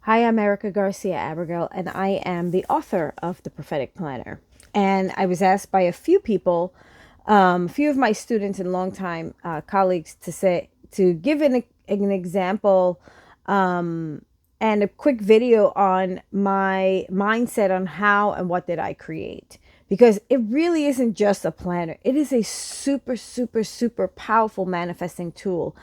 Hi, I'm Erica Garcia Abigail, and I am the author of the Prophetic Planner. And I was asked by a few people, a few of my students and longtime colleagues, to give an example and a quick video on my mindset on how and what did I create. Because it really isn't just a planner. It is a super, super, super powerful manifesting tool.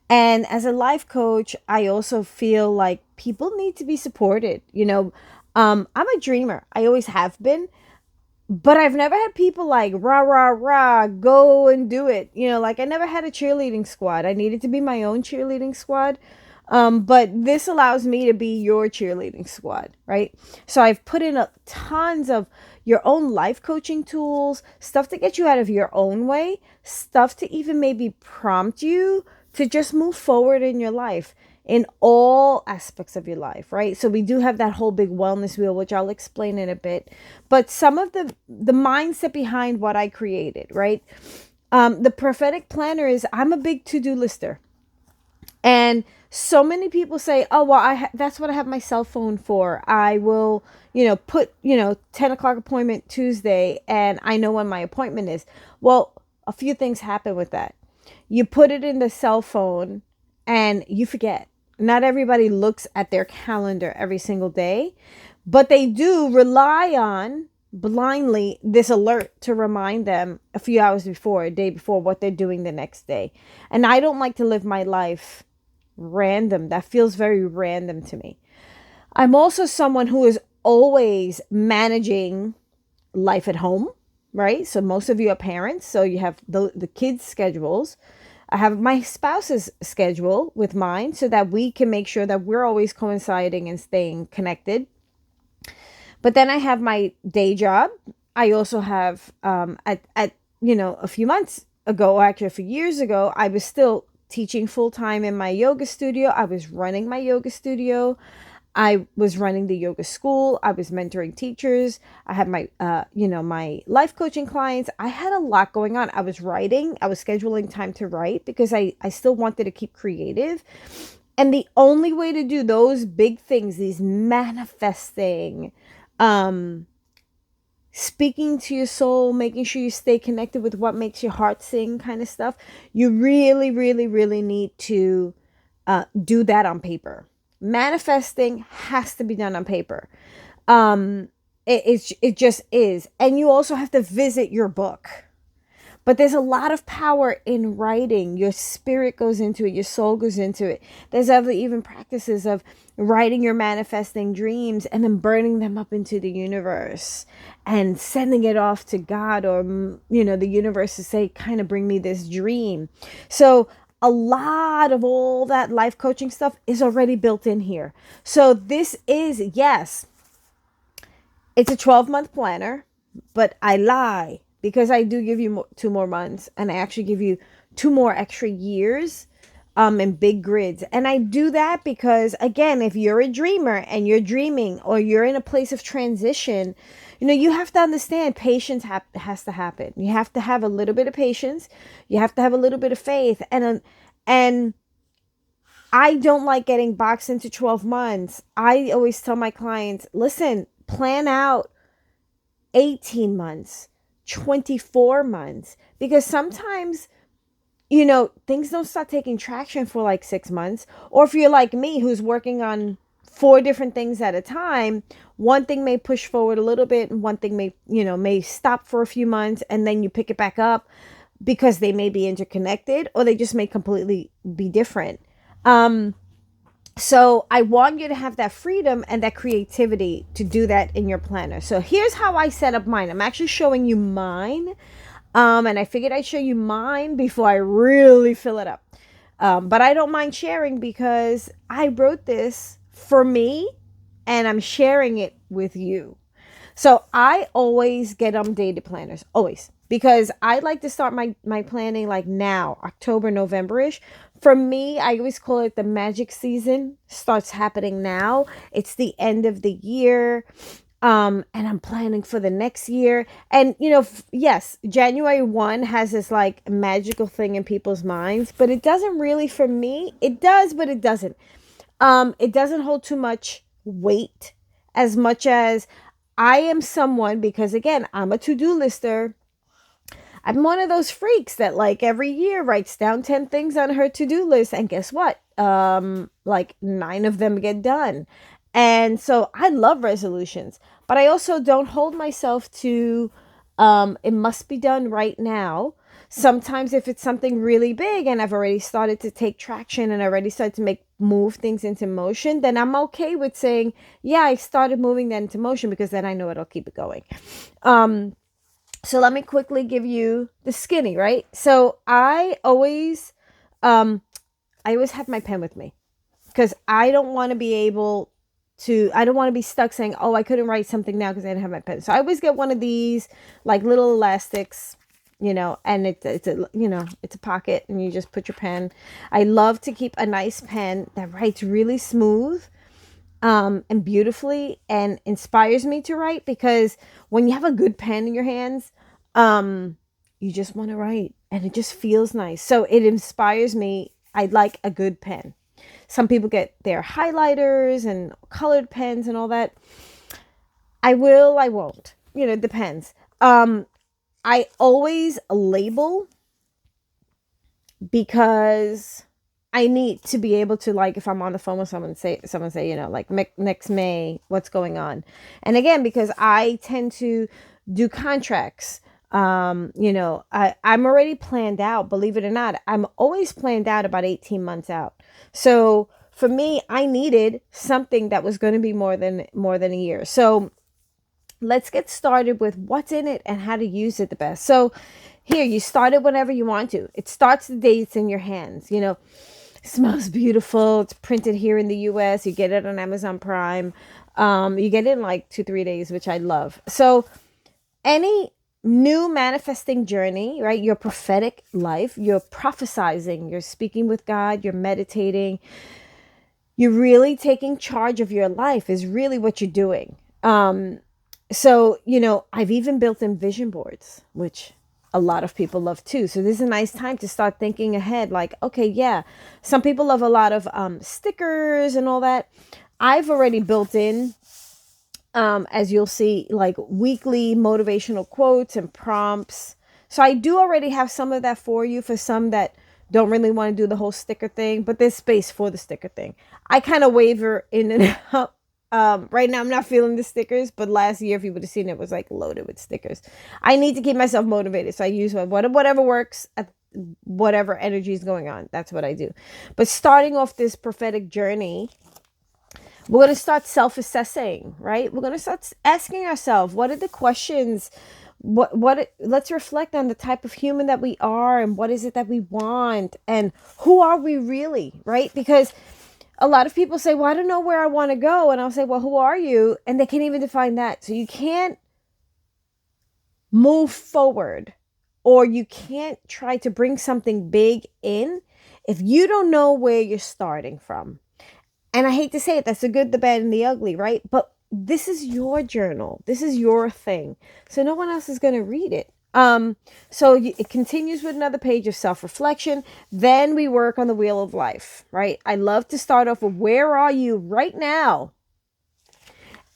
And as a life coach, I also feel like people need to be supported. I'm a dreamer. I always have been, but I've never had people like rah rah rah go and do it. Like I never had a cheerleading squad. I needed to be my own cheerleading squad. But this allows me to be your cheerleading squad, right? So I've put in tons of your own life coaching tools, stuff to get you out of your own way, stuff to even maybe prompt you to just move forward in your life in all aspects of your life, right? So we do have that whole big wellness wheel, which I'll explain in a bit. But some of the mindset behind what I created, right? The prophetic planner is I'm a big to-do lister. And so many people say, oh, well, that's what I have my cell phone for. I will, put, 10 o'clock appointment Tuesday, and I know when my appointment is. Well, a few things happen with that. You put it in the cell phone and you forget. Not everybody looks at their calendar every single day, but they do rely on blindly this alert to remind them a few hours before, a day before, what they're doing the next day. And I don't like to live my life random. That feels very random to me. I'm also someone who is always managing life at home, right? So most of you are parents, so you have the kids' schedules. I have my spouse's schedule with mine so that we can make sure that we're always coinciding and staying connected. But then I have my day job. I also have a few months ago, or actually a few years ago, I was still teaching full time in my yoga studio. I was running my yoga studio. I was running the yoga school. I was mentoring teachers. I had my life coaching clients. I had a lot going on. I was writing. I was scheduling time to write because I still wanted to keep creative. And the only way to do those big things, these manifesting, speaking to your soul, making sure you stay connected with what makes your heart sing kind of stuff, you really, really, really need to do that on paper. Manifesting has to be done on paper. It just is. And you also have to visit your book. But there's a lot of power in writing. Your spirit goes into it. Your soul goes into it. There's even practices of writing your manifesting dreams and then burning them up into the universe and sending it off to God or, the universe to say, kind of bring me this dream. So a lot of all that life coaching stuff is already built in here. So this is, yes, it's a 12-month planner, but I lie because I do give you 2 more months, and I actually give you 2 more extra years in big grids. And I do that because, again, if you're a dreamer and you're dreaming or you're in a place of transition, you have to understand patience has to happen. You have to have a little bit of patience. You have to have a little bit of faith. And I don't like getting boxed into 12 months. I always tell my clients, listen, plan out 18 months, 24 months, because sometimes, things don't start taking traction for like 6 months. Or if you're like me, who's working on 4 different things at a time, one thing may push forward a little bit and one thing may stop for a few months, and then you pick it back up because they may be interconnected or they just may completely be different. So I want you to have that freedom and that creativity to do that in your planner. So here's how I set up mine. I'm actually showing you mine. And I figured I'd show you mine before I really fill it up. But I don't mind sharing because I wrote this for me and I'm sharing it with you. So I always get dated planners, always, because I like to start my planning like now, October, November-ish. For me, I always call it the magic season starts happening now. It's the end of the year. And I'm planning for the next year. And, yes, January 1 has this like magical thing in people's minds, but it doesn't really for me. It does, but it doesn't. It doesn't hold too much weight as much as I am someone, because again, I'm a to-do lister. I'm one of those freaks that like every year writes down 10 things on her to-do list, and guess what? Like 9 of them get done. And so I love resolutions, but I also don't hold myself to it must be done right now. Sometimes if it's something really big and I've already started to take traction and already started to move things into motion, then I'm okay with saying, yeah, I started moving that into motion, because then I know it'll keep it going. So let me quickly give you the skinny, right? So I always have my pen with me, because I don't want to be able to, I don't want to be stuck saying, oh, I couldn't write something now because I didn't have my pen. So I always get one of these like little elastics, and it's a, it's a pocket, and you just put your pen. I love to keep a nice pen that writes really smooth, and beautifully, and inspires me to write, because when you have a good pen in your hands, you just want to write and it just feels nice. So it inspires me. I like a good pen. Some people get their highlighters and colored pens and all that. I will, I won't. It depends. I always label, because I need to be able to, like, if I'm on the phone with someone say, like, next May, what's going on? And again, because I tend to do contracts, I'm already planned out, believe it or not. I'm always planned out about 18 months out. So for me, I needed something that was going to be more than a year. So let's get started with what's in it and how to use it the best. So here, you start it whenever you want to. It starts the day it's in your hands. It smells beautiful. It's printed here in the US. You get it on Amazon Prime. You get it in like 2-3 days, which I love. So any new manifesting journey, right? Your prophetic life, you're prophesizing, you're speaking with God, you're meditating, you're really taking charge of your life is really what you're doing. So, I've even built in vision boards, which a lot of people love too. So this is a nice time to start thinking ahead. Like, okay, yeah, some people love a lot of stickers and all that. I've already built in, as you'll see, like weekly motivational quotes and prompts. So I do already have some of that for you, for some that don't really want to do the whole sticker thing, but there's space for the sticker thing. I kind of waver in and out. Right now I'm not feeling the stickers, but last year, if you would have seen it, was like loaded with stickers. I need to keep myself motivated, so I use whatever works at whatever energy is going on. That's what I do. But starting off this prophetic journey, we're going to start self-assessing, right? We're going to start asking ourselves, what are the questions? Let's reflect on the type of human that we are, and what is it that we want, and who are we really, right? Because a lot of people say, well, I don't know where I want to go. And I'll say, well, who are you? And they can't even define that. So you can't move forward, or you can't try to bring something big in if you don't know where you're starting from. And I hate to say it, that's the good, the bad, and the ugly, right? But this is your journal. This is your thing. So no one else is going to read it. So it continues with another page of self-reflection. Then we work on the wheel of life, right? I love to start off with, where are you right now?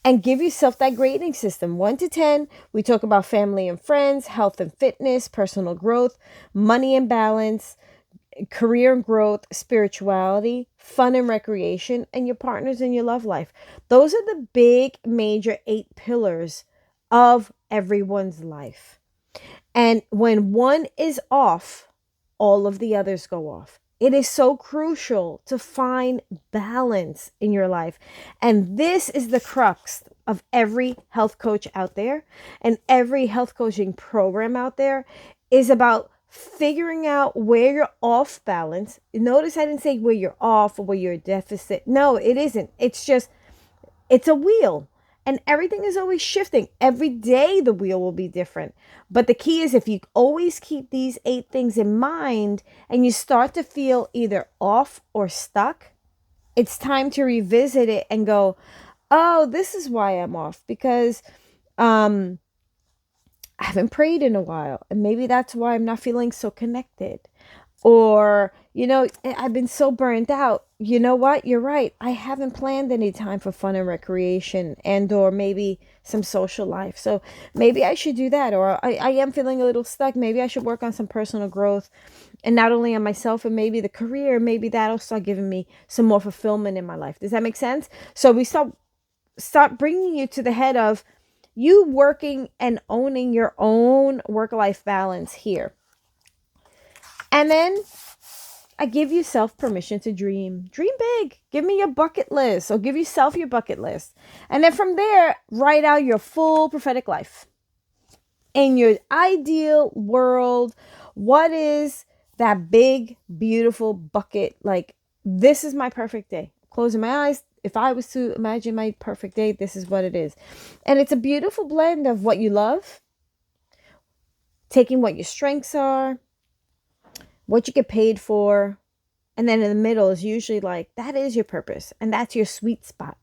And give yourself that grading system, 1 to 10. We talk about family and friends, health and fitness, personal growth, money and balance, career and growth, spirituality, fun and recreation, and your partners in your love life. Those are the big, major 8 pillars of everyone's life. And when one is off, all of the others go off. It is so crucial to find balance in your life. And this is the crux of every health coach out there, and every health coaching program out there is about figuring out where you're off balance. Notice I didn't say where you're off or where you're deficit. No, it isn't. It's a wheel. And everything is always shifting. Every day the wheel will be different. But the key is, if you always keep these 8 things in mind and you start to feel either off or stuck, it's time to revisit it and go, oh, this is why I'm off. Because I haven't prayed in a while. And maybe that's why I'm not feeling so connected. Or, I've been so burnt out. You know what? You're right. I haven't planned any time for fun and recreation and or maybe some social life. So maybe I should do that. Or I am feeling a little stuck. Maybe I should work on some personal growth, and not only on myself and maybe the career, maybe that'll start giving me some more fulfillment in my life. Does that make sense? So we start bringing you to the head of you working and owning your own work-life balance here. And then I give yourself permission to dream. Dream big. Give me your bucket list, or give yourself your bucket list. And then from there, write out your full prophetic life. In your ideal world, what is that big, beautiful bucket? Like, this is my perfect day. Closing my eyes. If I was to imagine my perfect day, this is what it is. And it's a beautiful blend of what you love, taking what your strengths are, what you get paid for. And then in the middle is usually like, that is your purpose. And that's your sweet spot.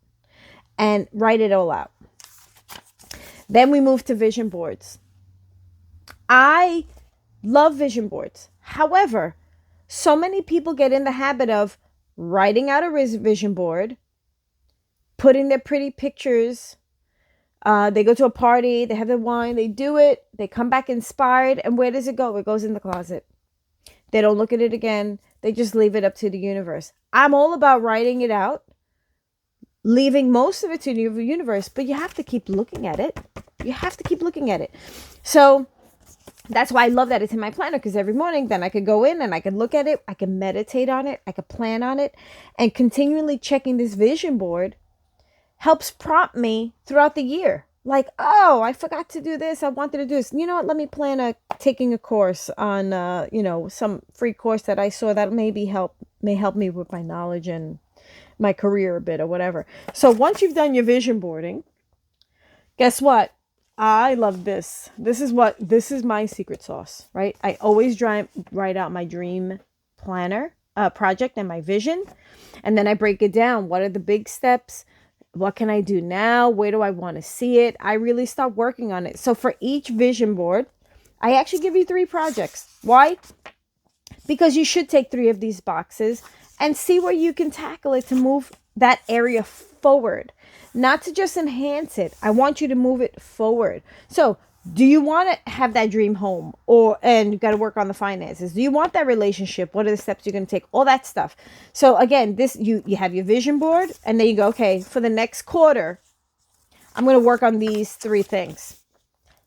And write it all out. Then we move to vision boards. I love vision boards. However, so many people get in the habit of writing out a vision board, putting their pretty pictures. They go to a party, they have their wine, they do it, they come back inspired. And where does it go? It goes in the closet. They don't look at it again. They just leave it up to the universe. I'm all about writing it out, leaving most of it to the universe, but you have to keep looking at it. You have to keep looking at it. So that's why I love that it's in my planner, because every morning then I could go in and I could look at it. I can meditate on it. I could plan on it. And continually checking this vision board helps prompt me throughout the year. Like, oh, I forgot to do this. I wanted to do this. You know what? Let me plan taking a course on, some free course that I saw that may help me with my knowledge and my career a bit or whatever. So once you've done your vision boarding, guess what? I love this. This is my secret sauce, right? I always write out my dream planner project and my vision. And then I break it down. What are the big steps? What can I do now? Where do I want to see it? I really start working on it. So for each vision board, I actually give you 3 projects. Why? Because you should take 3 of these boxes and see where you can tackle it to move that area forward. Not to just enhance it. I want you to move it forward. So do you want to have that dream home, and you got to work on the finances? Do you want that relationship? What are the steps you're going to take? All that stuff. So again, you have your vision board, and then you go, okay, for the next quarter, I'm going to work on these 3 things.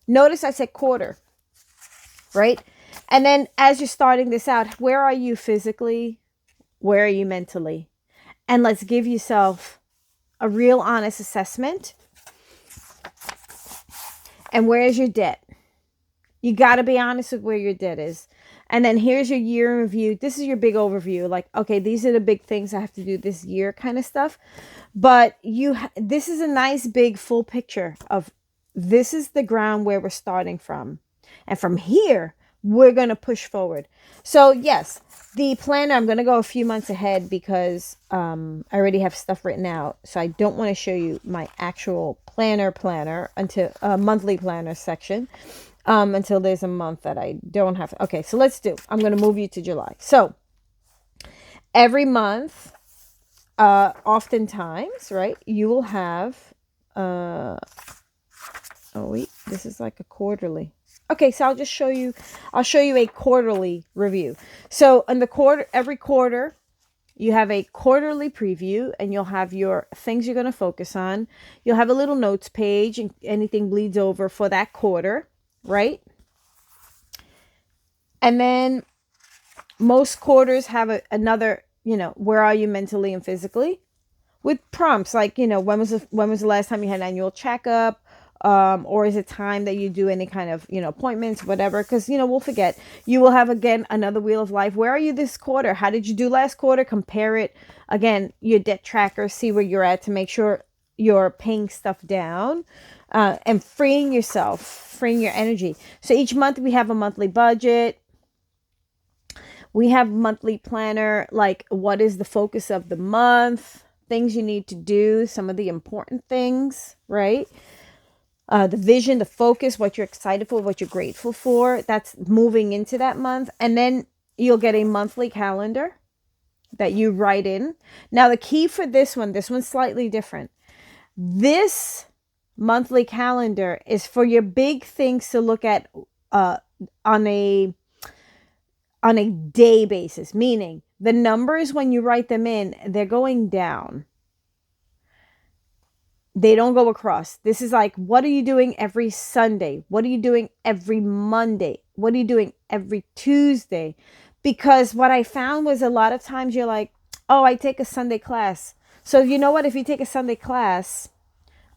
Notice I said quarter, right? And then as you're starting this out, where are you physically? Where are you mentally? And let's give yourself a real honest assessment. And where is your debt? You got to be honest with where your debt is. And then here's your year in review. This is your big overview. Like, okay, these are the big things I have to do this year kind of stuff. But this is a nice big full picture of this is the ground where we're starting from. And from here, we're going to push forward. So yes, the planner, I'm going to go a few months ahead because I already have stuff written out. So I don't want to show you my actual planner until monthly planner section until there's a month that I don't have. Okay, so I'm going to move you to July. So every month, oftentimes, right, you will have, this is like a quarterly. Okay, so I'll show you a quarterly review. So in every quarter, you have a quarterly preview, and you'll have your things you're going to focus on. You'll have a little notes page, and anything bleeds over for that quarter, right? And then most quarters have another, where are you mentally and physically? With prompts like, when was the last time you had an annual checkup? Or is it time that you do any kind of, appointments, whatever? Because, we'll forget. You will have, again, another wheel of life. Where are you this quarter? How did you do last quarter? Compare it. Again, your debt tracker, see where you're at to make sure you're paying stuff down and freeing your energy. So each month we have a monthly budget. We have monthly planner, like what is the focus of the month, things you need to do, some of the important things, right? The vision, the focus, what you're excited for, what you're grateful for, that's moving into that month. And then you'll get a monthly calendar that you write in. Now, the key for this one's slightly different. This monthly calendar is for your big things to look at uh, on a day basis, meaning the numbers when you write them in, they're going down. They don't go across. This is like, what are you doing every Sunday? What are you doing every Monday? What are you doing every Tuesday? Because what I found was a lot of times you're like, oh, I take a Sunday class. So you know what? If you take a Sunday class,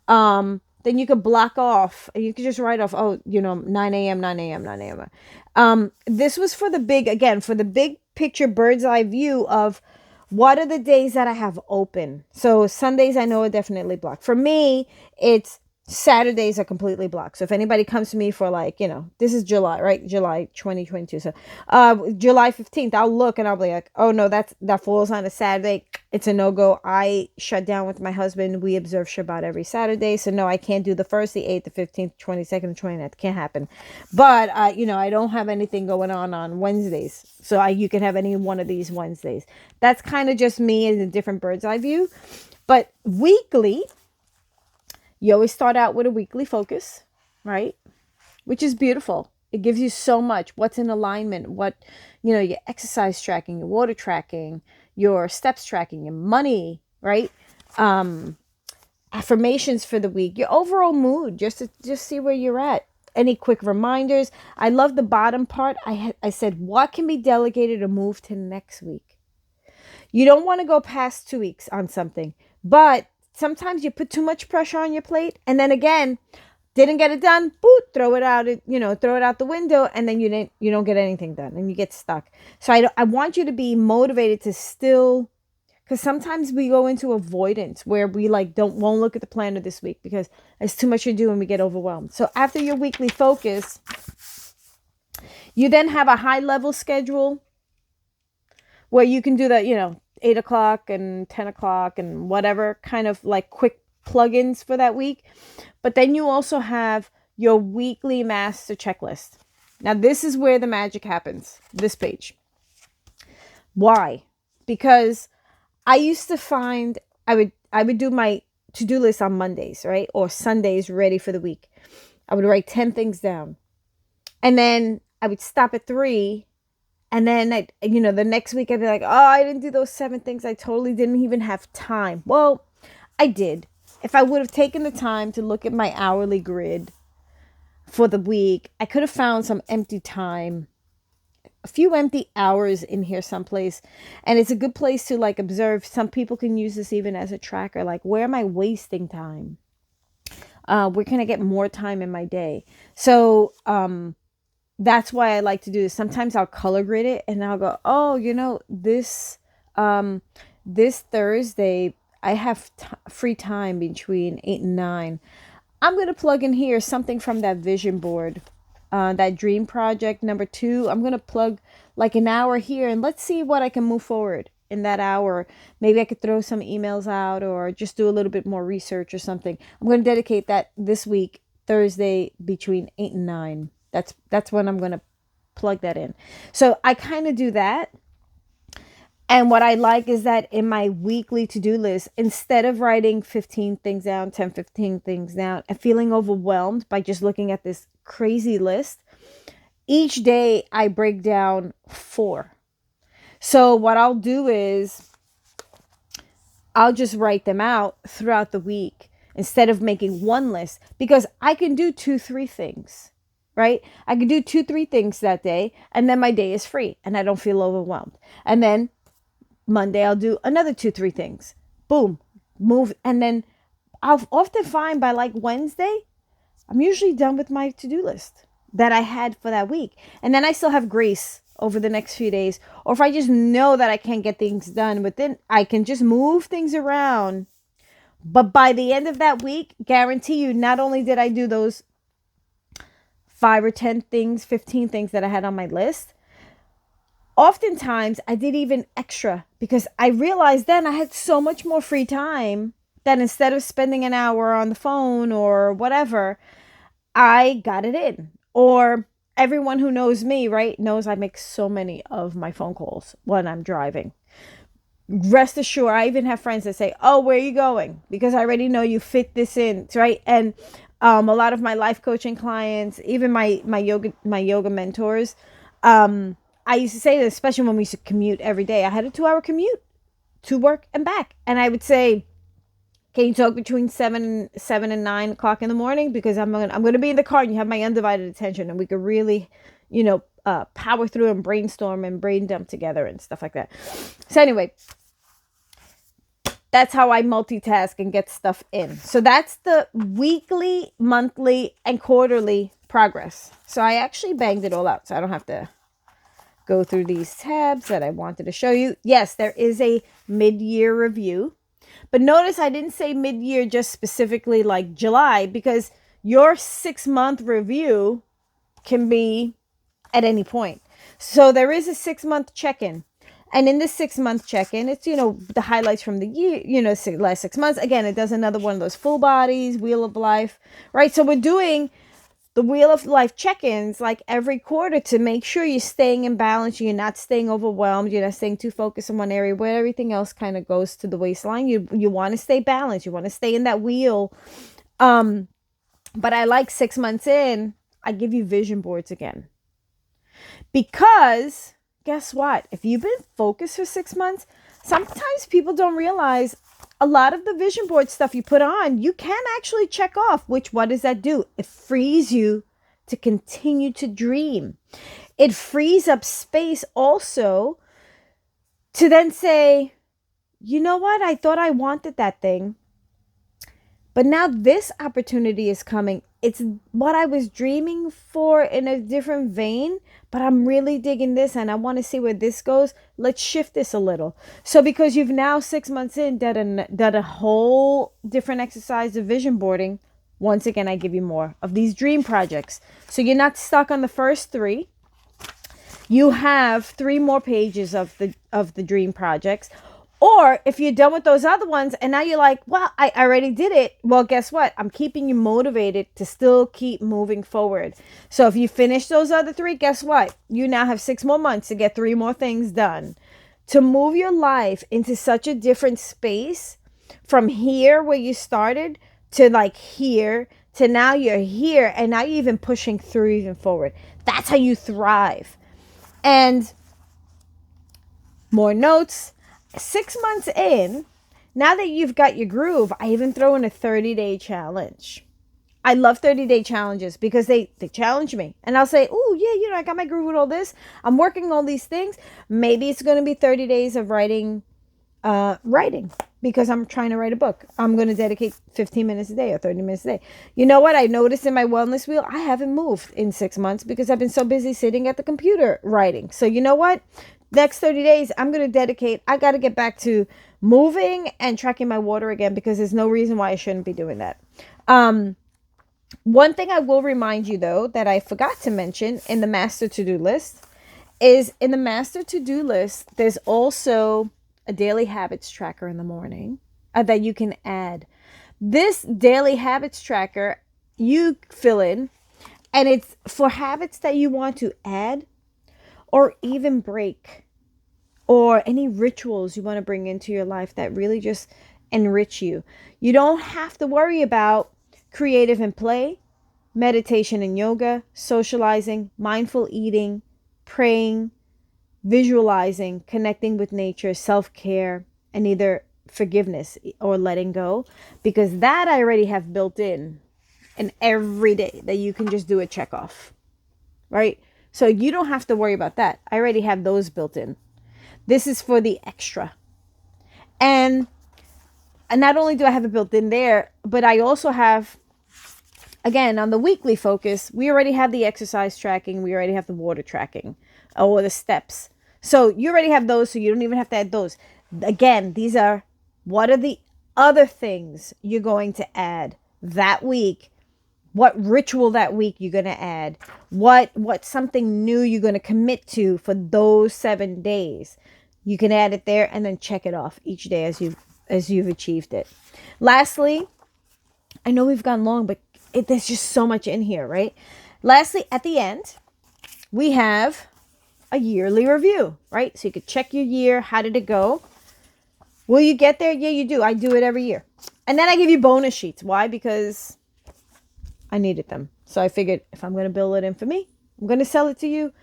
then you could block off and you could just write off, oh, 9 a.m., 9 a.m., 9 a.m. This was for the big picture bird's eye view of what are the days that I have open. So Sundays, I know are definitely blocked. For me, it's Saturdays are completely blocked. So if anybody comes to me for this is July, right? July 2022. So July 15th, I'll look and I'll be like, oh no, that falls on a Saturday. It's a no-go. I shut down with my husband. We observe Shabbat every Saturday. So no, I can't do the 1st, the 8th, the 15th, 22nd, the 29th. Can't happen. But I don't have anything going on Wednesdays. So you can have any one of these Wednesdays. That's kind of just me in a different bird's eye view. But weekly, you always start out with a weekly focus, right? Which is beautiful. It gives you so much. What's in alignment? What, your exercise tracking, your water tracking, your steps tracking, your money, right? Affirmations for the week, your overall mood, just see where you're at. Any quick reminders. I love the bottom part. I said, what can be delegated or moved to next week? You don't want to go past 2 weeks on something, but sometimes you put too much pressure on your plate, and then again, didn't get it done, boot, throw it out the window, and then you don't get anything done, and you get stuck. So I want you to be motivated to still, because sometimes we go into avoidance where we won't look at the planner this week because there's too much to do and we get overwhelmed. So after your weekly focus, you then have a high level schedule where you can do that, 8 o'clock and 10 o'clock and whatever, kind of like quick plugins for that week. But then you also have your weekly master checklist. Now, this is where the magic happens, this page. Why? Because I used to find I would do my to-do list on Mondays, right? Or Sundays ready for the week. I would write 10 things down. And then I would stop at 3. And then, the next week I'd be like, oh, I didn't do those 7 things. I totally didn't even have time. Well, I did. If I would have taken the time to look at my hourly grid for the week, I could have found some empty time, a few empty hours in here someplace. And it's a good place to observe. Some people can use this even as a tracker. Like, where am I wasting time? Where can I get more time in my day? So, that's why I like to do this. Sometimes I'll color grid it and I'll go, oh, this Thursday, I have free time between 8 and 9. I'm going to plug in here something from that vision board, that dream project number 2. I'm going to plug an hour here and let's see what I can move forward in that hour. Maybe I could throw some emails out or just do a little bit more research or something. I'm going to dedicate that this week, Thursday, between 8 and 9. That's when I'm going to plug that in. So I kind of do that. And what I like is that in my weekly to-do list, instead of writing 15 things down, 10, 15 things down, and feeling overwhelmed by just looking at this crazy list, each day I break down 4. So what I'll do is I'll just write them out throughout the week instead of making one list, because I can do 2-3 things. Right? I can do 2-3 things that day, and then my day is free and I don't feel overwhelmed. And then Monday, I'll do another 2-3 things. Boom, move. And then I'll often find by Wednesday, I'm usually done with my to-do list that I had for that week. And then I still have grace over the next few days. Or if I just know that I can't get things done within, I can just move things around. But by the end of that week, guarantee you, not only did I do those 5 or 10 things, 15 things that I had on my list, oftentimes I did even extra, because I realized then I had so much more free time that instead of spending an hour on the phone or whatever, I got it in. Or everyone who knows me, right, knows I make so many of my phone calls when I'm driving. Rest assured, I even have friends that say, "Oh, where are you going?" Because I already know you fit this in, right? And a lot of my life coaching clients, even my yoga mentors, I used to say this, especially when we used to commute every day. I had a 2-hour commute to work and back, and I would say, "Can you talk between seven and 9 o'clock in the morning? Because I'm gonna be in the car, and you have my undivided attention, and we could really, power through and brainstorm and brain dump together and stuff like that." So anyway, that's how I multitask and get stuff in. So that's the weekly, monthly, and quarterly progress. So I actually banged it all out, so I don't have to go through these tabs that I wanted to show you. Yes, there is a mid-year review. But notice I didn't say mid-year just specifically like July, because your 6-month review can be at any point. So there is a 6-month check-in. And in the 6-month check-in, it's, the highlights from the year, last 6 months. Again, it does another one of those full bodies, Wheel of Life, right? So we're doing the Wheel of Life check-ins like every quarter to make sure you're staying in balance, you're not staying overwhelmed, you're not staying too focused in one area where everything else kind of goes to the waistline. You want to stay balanced, you want to stay in that wheel. But I like 6 months in, I give you vision boards again. Because guess what? If you've been focused for 6 months, sometimes people don't realize a lot of the vision board stuff you put on, you can actually check off, what does that do? It frees you to continue to dream. It frees up space also to then say, you know what? I thought I wanted that thing, but now this opportunity is coming. It's what I was dreaming for in a different vein, but I'm really digging this and I want to see where this goes. Let's shift this a little. So because you've now 6 months in done a whole different exercise of vision boarding, once again, I give you more of these dream projects. So you're not stuck on the first 3. You have 3 more pages of the dream projects. Or if you're done with those other ones and now you're like, well, I already did it. Well, guess what? I'm keeping you motivated to still keep moving forward. So if you finish those other 3, guess what? You now have 6 more months to get 3 more things done. To move your life into such a different space from here where you started to like here to now you're here and now you're even pushing through even forward. That's how you thrive. And more notes. 6 months in, now that you've got your groove, I even throw in a 30-day challenge. I love 30-day challenges because they challenge me. And I'll say, oh, yeah, I got my groove with all this. I'm working all these things. Maybe it's going to be 30 days of writing because I'm trying to write a book. I'm going to dedicate 15 minutes a day or 30 minutes a day. You know what? I noticed in my wellness wheel, I haven't moved in 6 months because I've been so busy sitting at the computer writing. So you know what? Next 30 days, I'm going to dedicate. I got to get back to moving and tracking my water again because there's no reason why I shouldn't be doing that. One thing I will remind you, though, that I forgot to mention in the master to-do list is in the master to-do list, there's also a daily habits tracker in the morning that you can add. This daily habits tracker, you fill in, and it's for habits that you want to add or even break, or any rituals you want to bring into your life that really just enrich you. You don't have to worry about creative and play, meditation and yoga, socializing, mindful eating, praying, visualizing, connecting with nature, self-care, and either forgiveness or letting go, because that I already have built in every day that you can just do a check off, right? So you don't have to worry about that. I already have those built in. This is for the extra. And not only do I have it built in there, but I also have, again, on the weekly focus, we already have the exercise tracking. We already have the water tracking or the steps. So you already have those, so you don't even have to add those. Again, these are what are the other things you're going to add that week. What ritual that week you're going to add. What something new you're going to commit to for those 7 days. You can add it there and then check it off each day as you've achieved it. Lastly, I know we've gone long, but there's just so much in here, right? Lastly, at the end, we have a yearly review, right? So you could check your year. How did it go? Will you get there? Yeah, you do. I do it every year. And then I give you bonus sheets. Why? Because I needed them. So I figured if I'm going to build it in for me, I'm going to sell it to you,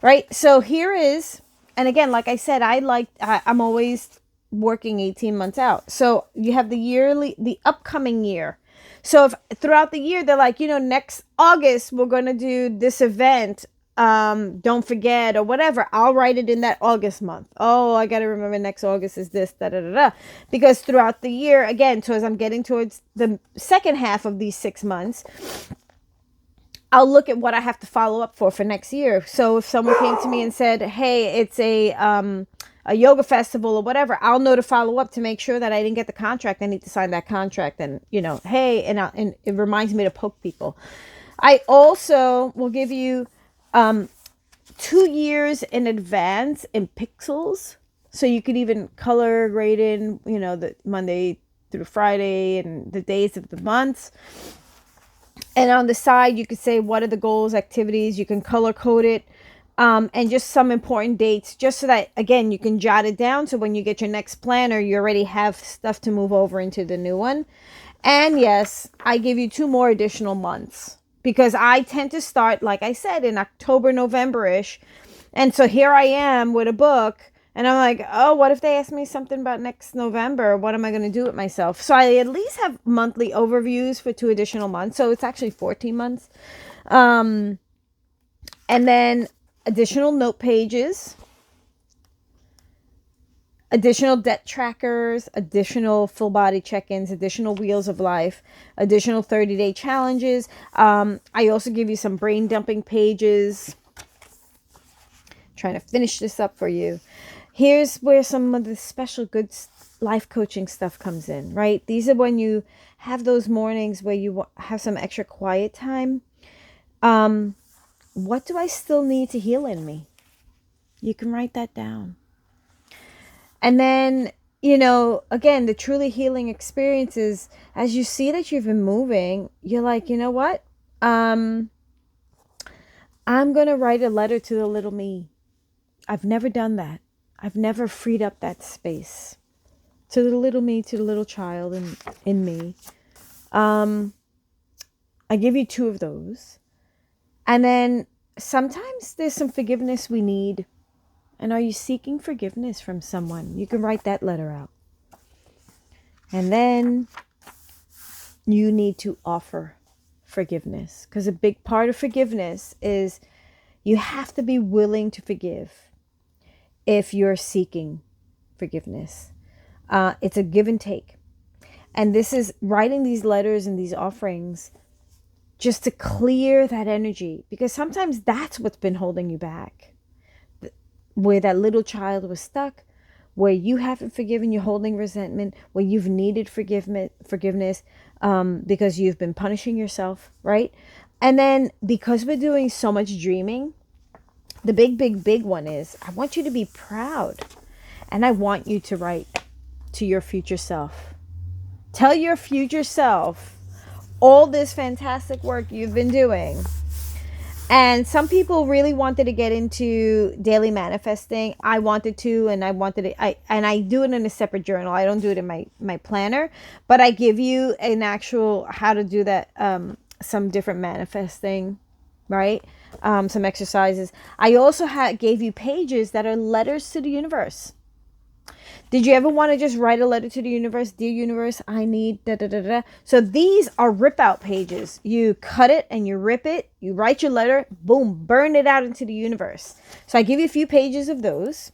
right? So here is, and again, like I said, I'm always working 18 months out. So you have the upcoming year. So if throughout the year, they're like, next August, we're going to do this event. Don't forget or whatever. I'll write it in that August month. Oh, I got to remember next August is this, da, da, da, da. Because throughout the year, again, so as I'm getting towards the second half of these 6 months, I'll look at what I have to follow up for next year. So if someone came to me and said, hey, it's a yoga festival or whatever, I'll know to follow up to make sure that I didn't get the contract. I need to sign that contract. And, hey, and it reminds me to poke people. I also will give you 2 years in advance in pixels. So you could even color grade in, the Monday through Friday and the days of the months. And on the side, you could say, what are the goals, activities? You can color code it. And just some important dates, just so that, again, you can jot it down. So when you get your next planner, you already have stuff to move over into the new one. And yes, I give you 2 more additional months because I tend to start, like I said, in October, November-ish. And so here I am with a book. And I'm like, oh, what if they ask me something about next November? What am I going to do with myself? So I at least have monthly overviews for 2 additional months. So it's actually 14 months. And then additional note pages, additional debt trackers, additional full body check-ins, additional wheels of life, additional 30-day challenges. I also give you some brain dumping pages. Trying to finish this up for you. Here's where some of the special good life coaching stuff comes in, right? These are when you have those mornings where you have some extra quiet time. What do I still need to heal in me? You can write that down. And then, again, the truly healing experiences, as you see that you've been moving, you're like, you know what? I'm going to write a letter to the little me. I've never done that. I've never freed up that space to the little me, to the little child in me. I give you 2 of those. And then sometimes there's some forgiveness we need. And are you seeking forgiveness from someone? You can write that letter out. And then you need to offer forgiveness. Because a big part of forgiveness is you have to be willing to forgive if you're seeking forgiveness. It's a give and take. And this is writing these letters and these offerings just to clear that energy. Because sometimes that's what's been holding you back. Where that little child was stuck, where you haven't forgiven, you're holding resentment, where you've needed forgiveness because you've been punishing yourself, right? And then because we're doing so much dreaming, the big one is, I want you to be proud. And I want you to write to your future self. Tell your future self all this fantastic work you've been doing. And some people really wanted to get into daily manifesting. I wanted to, and I do it in a separate journal. I don't do it in my planner, but I give you an actual how to do that, some different manifesting, right? Some exercises. I also gave you pages that are letters to the universe. Did you ever want to just write a letter to the universe? Dear universe, I need da da da da. So these are rip out pages. You cut it and you rip it. You write your letter. Boom. Burn it out into the universe. So I give you a few pages of those.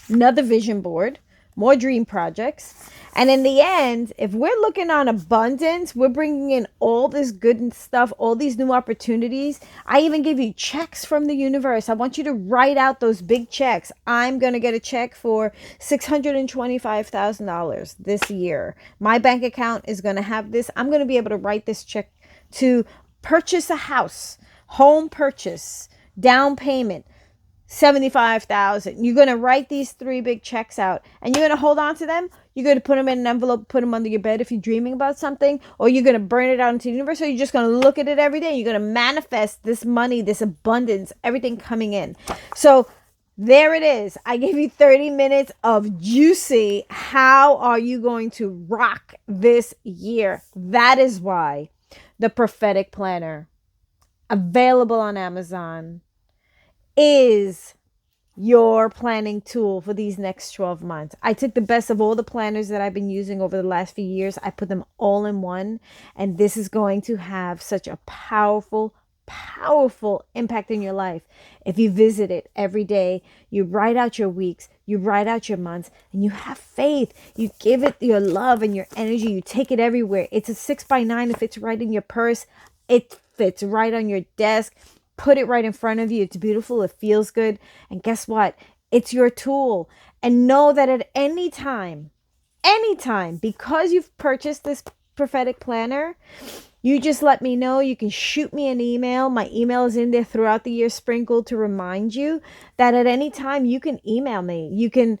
Another vision board. More dream projects. And in the end, if we're looking on abundance, we're bringing in all this good stuff, all these new opportunities. I even give you checks from the universe. I want you to write out those big checks. I'm going to get a check for $625,000 this year. My bank account is going to have this. I'm going to be able to write this check to purchase a house, home purchase, down payment. 75,000. You're going to write these 3 big checks out and you're going to hold on to them. You're going to put them in an envelope, put them under your bed if you're dreaming about something, or you're going to burn it out into the universe, or you're just going to look at it every day. You're going to manifest this money, this abundance, everything coming in. So there it is. I gave you 30 minutes of juicy. How are you going to rock this year? That is why the Prophetic Planner, available on Amazon, is your planning tool for these next 12 months. I took the best of all the planners that I've been using over the last few years. I put them all in one, and this is going to have such a powerful impact in your life. If you visit it every day, you write out your weeks, you write out your months, and you have faith. You give it your love and your energy. You take it everywhere. It's a 6x9. It fits right in your purse. It fits right on your desk. Put it right in front of you. It's beautiful. It feels good. And guess what? It's your tool. And know that at any time, because you've purchased this prophetic planner, you just let me know. You can shoot me an email. My email is in there throughout the year, sprinkled, to remind you that at any time you can email me. You can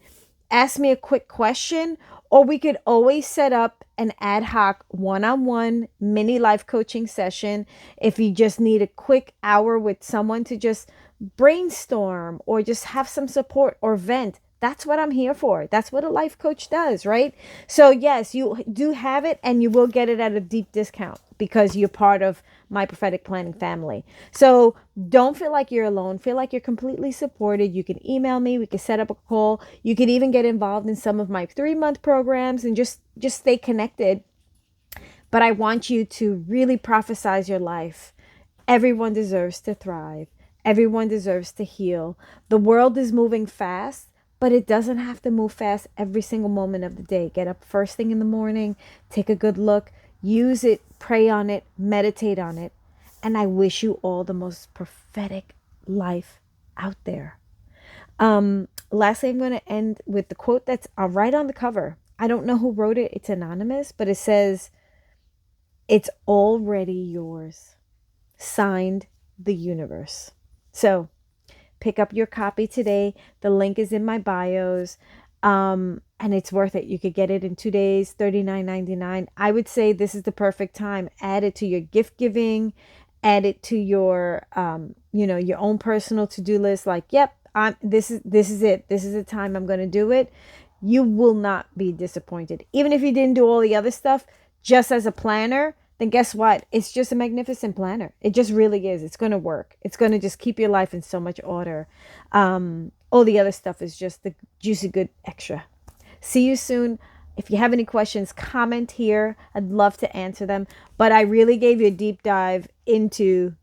ask me a quick question, or we could always set up an ad hoc one-on-one mini life coaching session if you just need a quick hour with someone to just brainstorm or just have some support or vent. That's what I'm here for. That's what a life coach does, right? So yes, you do have it, and you will get it at a deep discount because you're part of my prophetic planning family. So don't feel like you're alone. Feel like you're completely supported. You can email me. We can set up a call. You can even get involved in some of my 3-month programs and just stay connected. But I want you to really prophesize your life. Everyone deserves to thrive. Everyone deserves to heal. The world is moving fast, but it doesn't have to move fast every single moment of the day. Get up first thing in the morning, take a good look, use it, pray on it, meditate on it. And I wish you all the most prophetic life out there. Lastly, I'm going to end with the quote that's right on the cover. I don't know who wrote it. It's anonymous, but it says, "It's already yours. Signed, the universe." So pick up your copy today. The link is in my bios. And it's worth it. You could get it in 2 days, $39.99. I would say this is the perfect time. Add it to your gift giving, add it to your, your own personal to-do list. Like, yep, this is it. This is the time I'm going to do it. You will not be disappointed. Even if you didn't do all the other stuff, just as a planner, then guess what? It's just a magnificent planner. It just really is. It's going to work. It's going to just keep your life in so much order. All the other stuff is just the juicy good extra. See you soon. If you have any questions, comment here. I'd love to answer them. But I really gave you a deep dive into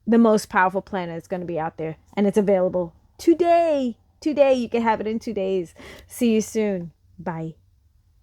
the most powerful planner that's going to be out there. And it's available today. Today. You can have it in 2 days. See you soon. Bye.